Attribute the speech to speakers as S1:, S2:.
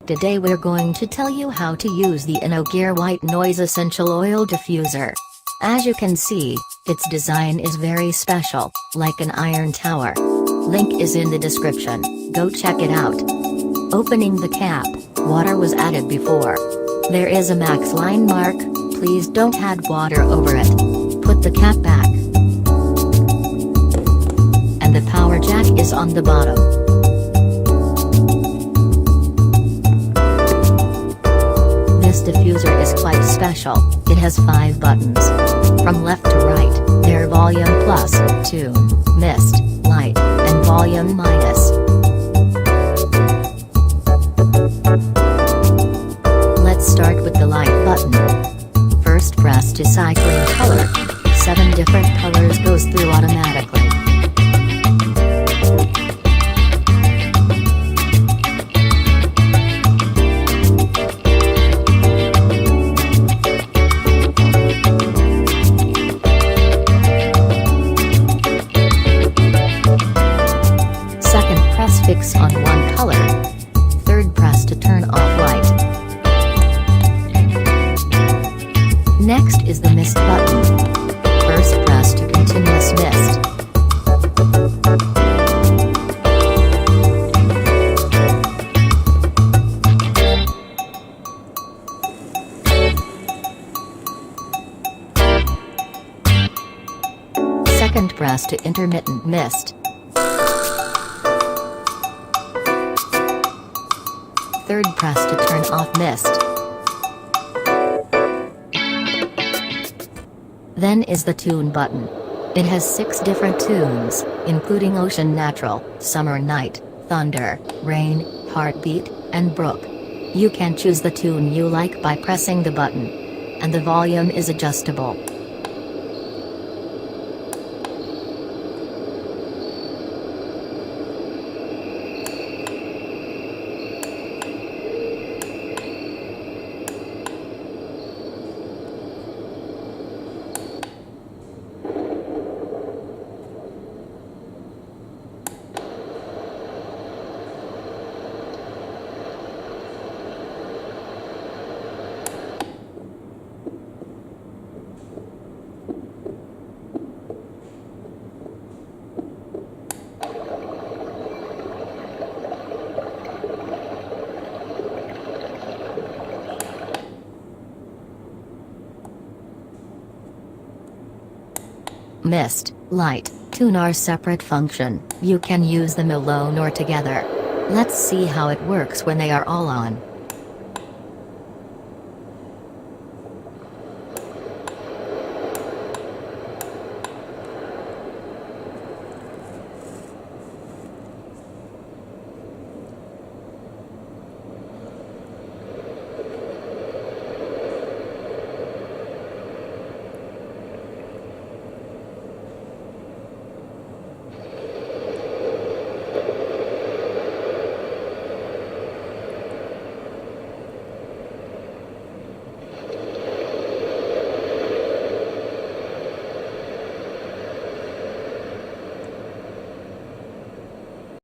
S1: Today we're going to tell you how to use the InnoGear White Noise Essential Oil Diffuser. As you can see, its design is very special, like an iron tower. Link is in the description, go check it out. Opening the cap, water was added before. There is a max line mark, please don't add water over it. Put the cap back. And the power jack is on the bottom. This diffuser is quite special, it has 5 buttons. From left to right, they're volume plus, tune, mist, light, and volume minus. Let's start with the light button. First press to cycling color. 7 different colors goes through automatically. Fix on one color. Third press to turn off light. Next is the mist button. First press to continuous mist. Second press to intermittent mist. Third press to turn off mist. Then is the tune button. It has 6 different tunes, including ocean natural, summer night, thunder, rain, heartbeat, and brook. You can choose the tune you like by pressing the button. And the volume is adjustable. Mist, light, tune are separate function, you can use them alone or together. Let's see how it works when they are all on.